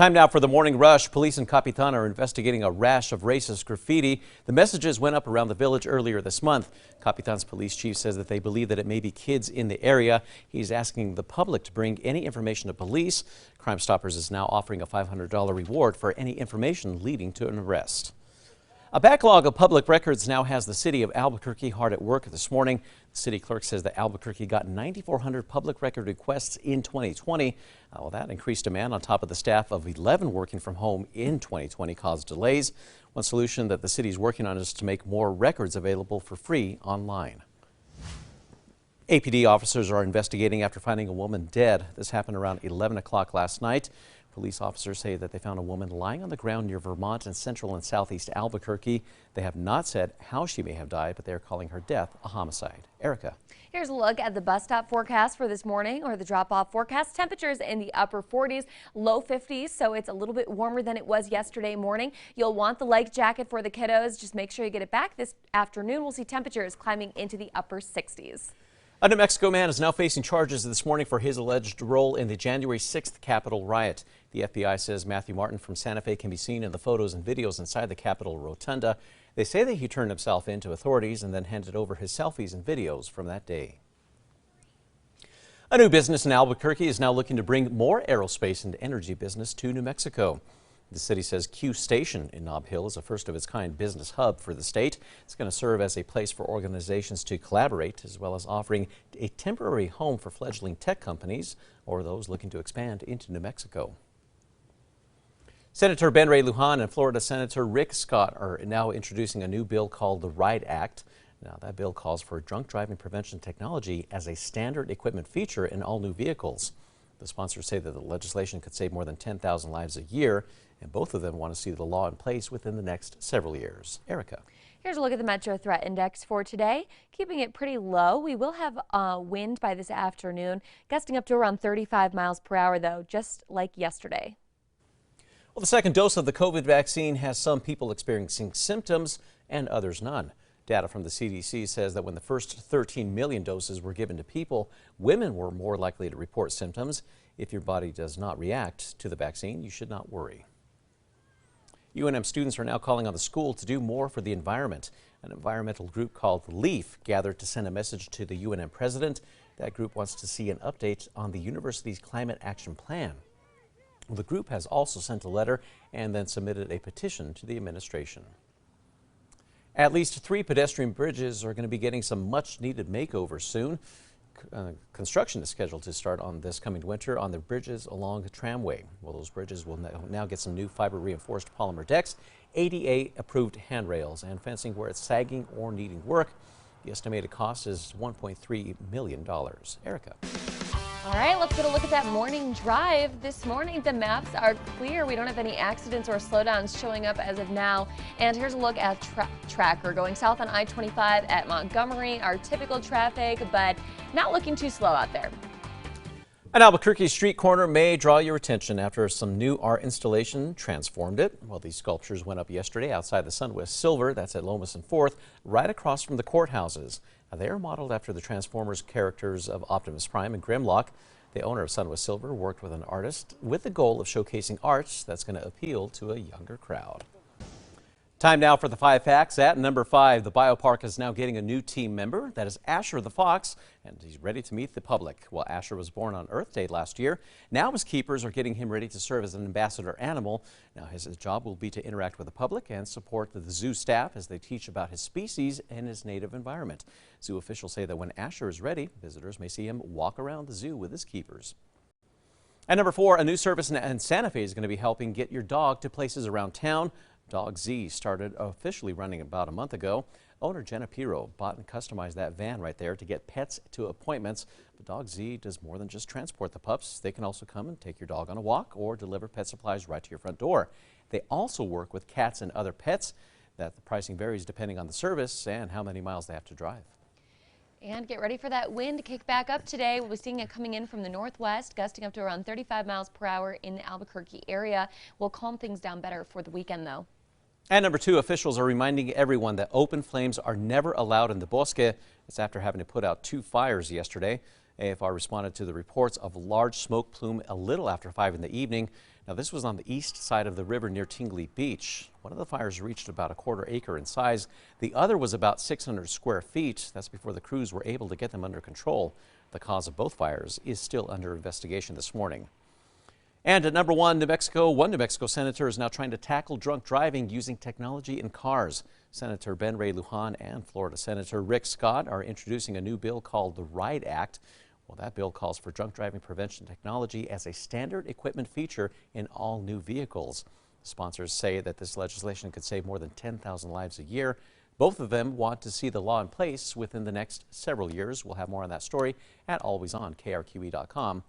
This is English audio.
Time now for the morning rush. Police and CAPITAN are investigating a rash of racist graffiti. The messages went up around the village earlier this month. CAPITAN's police chief says that they believe that it may be kids in the area. He's asking the public to bring any information to police. Crime Stoppers is now offering a $500 reward for any information leading to an arrest. A backlog of public records now has the city of Albuquerque hard at work this morning. The city clerk says that Albuquerque got 9,400 public record requests in 2020. Well, that increased demand on top of the staff of 11 working from home in 2020 caused delays. One solution that the city is working on is to make more records available for free online. APD officers are investigating after finding a woman dead. This happened around 11 o'clock last night. Police officers say that they found a woman lying on the ground near Vermont and central and southeast Albuquerque. They have not said how she may have died, but they are calling her death a homicide. Erica. Here's a look at the bus stop forecast for this morning, or the drop-off forecast. Temperatures in the upper 40s, low 50s, so it's a little bit warmer than it was yesterday morning. You'll want the light jacket for the kiddos. Just make sure you get it back this afternoon. We'll see temperatures climbing into the upper 60s. A New Mexico man is now facing charges this morning for his alleged role in the January 6th Capitol riot. The FBI says Matthew Martin from Santa Fe can be seen in the photos and videos inside the Capitol rotunda. They say that he turned himself in to authorities and then handed over his selfies and videos from that day. A new business in Albuquerque is now looking to bring more aerospace and energy business to New Mexico. The city says Q Station in Nob Hill is a first-of-its-kind business hub for the state. It's going to serve as a place for organizations to collaborate, as well as offering a temporary home for fledgling tech companies or those looking to expand into New Mexico. Senator Ben Ray Lujan and Florida Senator Rick Scott are now introducing a new bill called the RIOT Act. Now, that bill calls for drunk driving prevention technology as a standard equipment feature in all new vehicles. The sponsors say that the legislation could save more than 10,000 lives a year, and both of them want to see the law in place within the next several years. Erica. Here's a look at the Metro Threat Index for today, keeping it pretty low. We will have wind by this afternoon, gusting up to around 35 miles per hour, though, just like yesterday. Well, the second dose of the COVID vaccine has some people experiencing symptoms and others none. Data from the CDC says that when the first 13 million doses were given to people, women were more likely to report symptoms. If your body does not react to the vaccine, you should not worry. UNM students are now calling on the school to do more for the environment. An environmental group called LEAF gathered to send a message to the UNM president. That group wants to see an update on the university's climate action plan. Well, the group has also sent a letter and then submitted a petition to the administration. At least 3 pedestrian bridges are going to be getting some much-needed makeovers soon. Construction is scheduled to start on this coming winter on the bridges along the Tramway. Well, those bridges will now get some new fiber-reinforced polymer decks, ADA-approved handrails, and fencing where it's sagging or needing work. The estimated cost is $1.3 million. Erica. All right, let's get a look at that morning drive. This morning, the maps are clear. We don't have any accidents or slowdowns showing up as of now. And here's a look at Tracker going south on I-25 at Montgomery. Our typical traffic, but not looking too slow out there. An Albuquerque street corner may draw your attention after some new art installation transformed it. Well, these sculptures went up yesterday outside the SunWest Silver, that's at Lomas and 4th, right across from the courthouses. Now, they are modeled after the Transformers characters of Optimus Prime and Grimlock. The owner of SunWest Silver worked with an artist with the goal of showcasing art that's going to appeal to a younger crowd. Time now for the 5 facts. At number 5, the biopark is now getting a new team member. That is Asher the Fox, and he's ready to meet the public. Well, Asher was born on Earth Day last year. Now his keepers are getting him ready to serve as an ambassador animal. Now his job will be to interact with the public and support the zoo staff as they teach about his species and his native environment. Zoo officials say that when Asher is ready, visitors may see him walk around the zoo with his keepers. At number 4, a new service in Santa Fe is going to be helping get your dog to places around town. Dog Z started officially running about a month ago. Owner Jenna Piro bought and customized that van right there to get pets to appointments. But Dog Z does more than just transport the pups. They can also come and take your dog on a walk or deliver pet supplies right to your front door. They also work with cats and other pets. The pricing varies depending on the service and how many miles they have to drive. And get ready for that wind to kick back up today. We'll be seeing it coming in from the northwest, gusting up to around 35 miles per hour in the Albuquerque area. We'll calm things down better for the weekend, though. And number 2, officials are reminding everyone that open flames are never allowed in the Bosque. It's after having to put out 2 fires yesterday. AFR responded to the reports of a large smoke plume a little after 5 in the evening. Now, this was on the east side of the river near Tingley Beach. One of the fires reached about a quarter acre in size. The other was about 600 square feet. That's before the crews were able to get them under control. The cause of both fires is still under investigation this morning. And at number one New Mexico senator is now trying to tackle drunk driving using technology in cars. Senator Ben Ray Lujan and Florida Senator Rick Scott are introducing a new bill called the RIOT Act. Well, that bill calls for drunk driving prevention technology as a standard equipment feature in all new vehicles. Sponsors say that this legislation could save more than 10,000 lives a year. Both of them want to see the law in place within the next several years. We'll have more on that story at alwaysonkrqe.com.